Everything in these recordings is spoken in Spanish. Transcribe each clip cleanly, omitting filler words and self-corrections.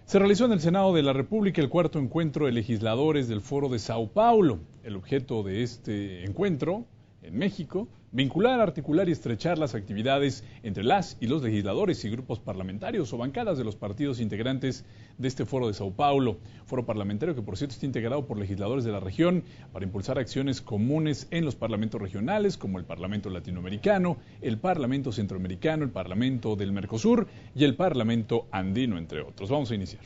Se realizó en el Senado de la República el cuarto encuentro de legisladores del Foro de Sao Paulo. El objeto de este encuentro en México, vincular, articular y estrechar las actividades entre las y los legisladores y grupos parlamentarios o bancadas de los partidos integrantes de este Foro de Sao Paulo. Foro parlamentario que, por cierto, está integrado por legisladores de la región para impulsar acciones comunes en los parlamentos regionales, como el Parlamento Latinoamericano, el Parlamento Centroamericano, el Parlamento del Mercosur y el Parlamento Andino, entre otros. Vamos a iniciar.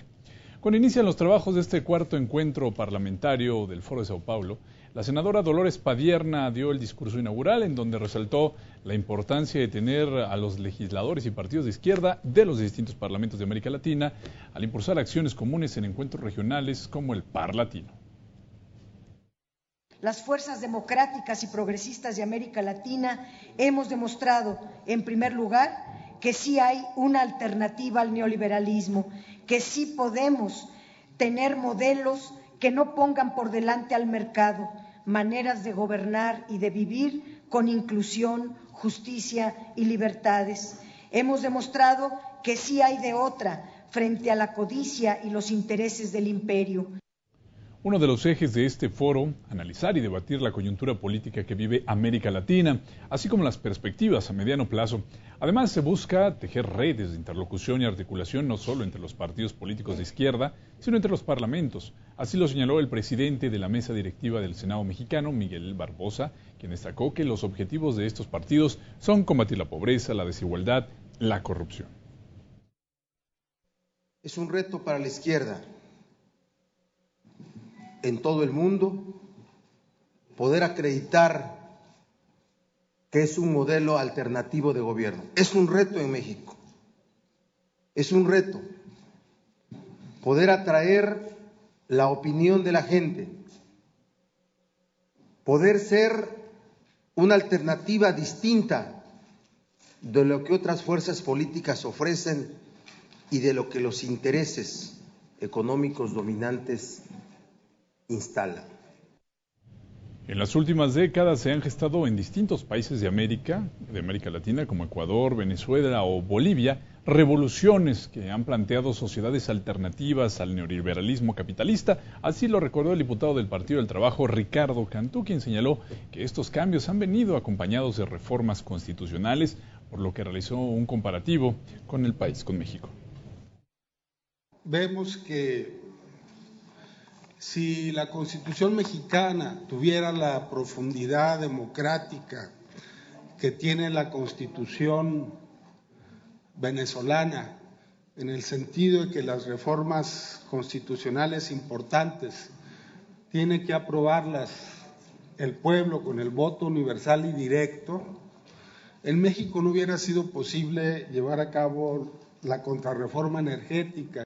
Cuando inician los trabajos de este cuarto encuentro parlamentario del Foro de Sao Paulo, la senadora Dolores Padierna dio el discurso inaugural en donde resaltó la importancia de tener a los legisladores y partidos de izquierda de los distintos parlamentos de América Latina al impulsar acciones comunes en encuentros regionales como el Parlatino. Las fuerzas democráticas y progresistas de América Latina hemos demostrado, en primer lugar, que sí hay una alternativa al neoliberalismo, que sí podemos tener modelos que no pongan por delante al mercado, maneras de gobernar y de vivir con inclusión, justicia y libertades. Hemos demostrado que sí hay de otra frente a la codicia y los intereses del imperio. Uno de los ejes de este foro, analizar y debatir la coyuntura política que vive América Latina, así como las perspectivas a mediano plazo. Además, se busca tejer redes de interlocución y articulación no solo entre los partidos políticos de izquierda, sino entre los parlamentos. Así lo señaló el presidente de la mesa directiva del Senado mexicano, Miguel Barbosa, quien destacó que los objetivos de estos partidos son combatir la pobreza, la desigualdad, la corrupción. Es un reto para la izquierda en todo el mundo poder acreditar que es un modelo alternativo de gobierno. Es un reto en México, es un reto poder atraer la opinión de la gente, poder ser una alternativa distinta de lo que otras fuerzas políticas ofrecen y de lo que los intereses económicos dominantes instalan. En las últimas décadas se han gestado en distintos países de América Latina, como Ecuador, Venezuela o Bolivia, revoluciones que han planteado sociedades alternativas al neoliberalismo capitalista. Así lo recordó el diputado del Partido del Trabajo, Ricardo Cantú, quien señaló que estos cambios han venido acompañados de reformas constitucionales, por lo que realizó un comparativo con el país, con México. Vemos que si la Constitución mexicana tuviera la profundidad democrática que tiene la Constitución venezolana, en el sentido de que las reformas constitucionales importantes tiene que aprobarlas el pueblo con el voto universal y directo, en México no hubiera sido posible llevar a cabo la contrarreforma energética.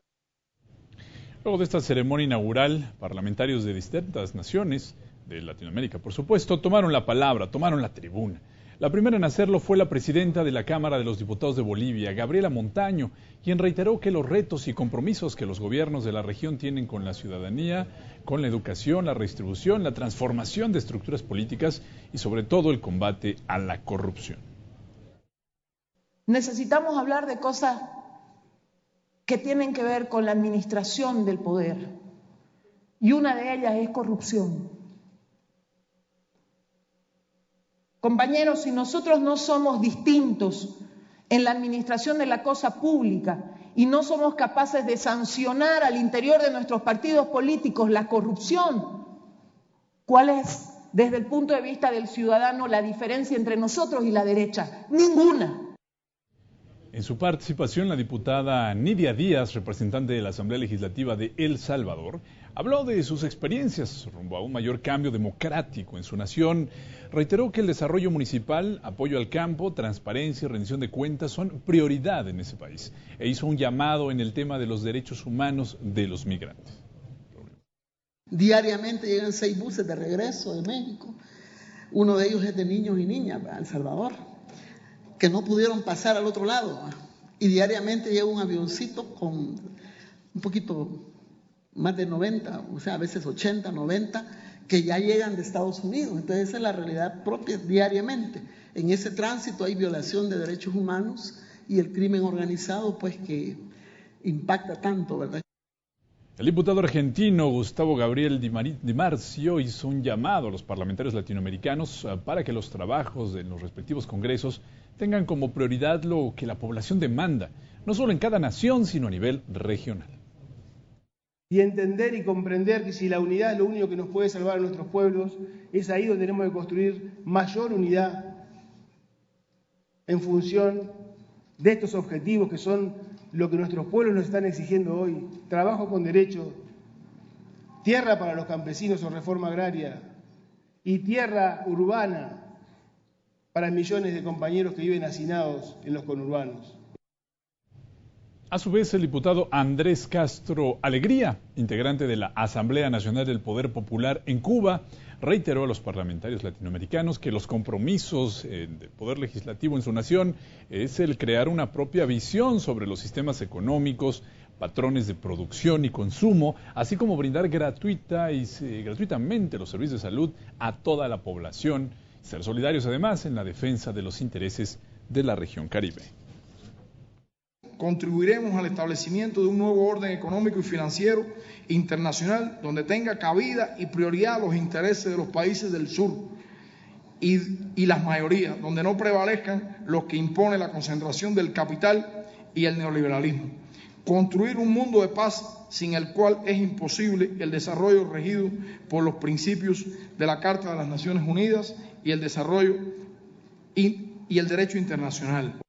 Luego de esta ceremonia inaugural, parlamentarios de distintas naciones, de Latinoamérica por supuesto, tomaron la palabra, tomaron la tribuna. La primera en hacerlo fue la presidenta de la Cámara de los Diputados de Bolivia, Gabriela Montaño, quien reiteró que los retos y compromisos que los gobiernos de la región tienen con la ciudadanía, con la educación, la redistribución, la transformación de estructuras políticas y sobre todo el combate a la corrupción. Necesitamos hablar de cosas que tienen que ver con la administración del poder, y una de ellas es corrupción. Compañeros, si nosotros no somos distintos en la administración de la cosa pública y no somos capaces de sancionar al interior de nuestros partidos políticos la corrupción, ¿cuál es, desde el punto de vista del ciudadano, la diferencia entre nosotros y la derecha? Ninguna. En su participación, la diputada Nidia Díaz, representante de la Asamblea Legislativa de El Salvador, habló de sus experiencias rumbo a un mayor cambio democrático en su nación. Reiteró que el desarrollo municipal, apoyo al campo, transparencia y rendición de cuentas son prioridad en ese país. E hizo un llamado en el tema de los derechos humanos de los migrantes. Diariamente llegan 6 buses de regreso de México. Uno de ellos es de niños y niñas a El Salvador, que no pudieron pasar al otro lado, y diariamente llega un avioncito con un poquito más de 90, o sea, a veces 80, 90, que ya llegan de Estados Unidos. Entonces esa es la realidad propia diariamente. En ese tránsito hay violación de derechos humanos y el crimen organizado, pues, que impacta tanto, ¿verdad? El diputado argentino Gustavo Gabriel Di Marcio hizo un llamado a los parlamentarios latinoamericanos para que los trabajos de los respectivos congresos tengan como prioridad lo que la población demanda, no solo en cada nación, sino a nivel regional. Y entender y comprender que si la unidad es lo único que nos puede salvar a nuestros pueblos, es ahí donde tenemos que construir mayor unidad en función de estos objetivos que son lo que nuestros pueblos nos están exigiendo hoy: trabajo con derecho, tierra para los campesinos o reforma agraria y tierra urbana para millones de compañeros que viven hacinados en los conurbanos. A su vez, el diputado Andrés Castro Alegría, integrante de la Asamblea Nacional del Poder Popular en Cuba, reiteró a los parlamentarios latinoamericanos que los compromisos del Poder Legislativo en su nación es el crear una propia visión sobre los sistemas económicos, patrones de producción y consumo, así como brindar gratuitamente los servicios de salud a toda la población, ser solidarios además en la defensa de los intereses de la región Caribe. Contribuiremos al establecimiento de un nuevo orden económico y financiero internacional donde tenga cabida y prioridad los intereses de los países del sur y las mayorías, donde no prevalezcan los que impone la concentración del capital y el neoliberalismo. Construir un mundo de paz sin el cual es imposible el desarrollo regido por los principios de la Carta de las Naciones Unidas y el desarrollo y el derecho internacional.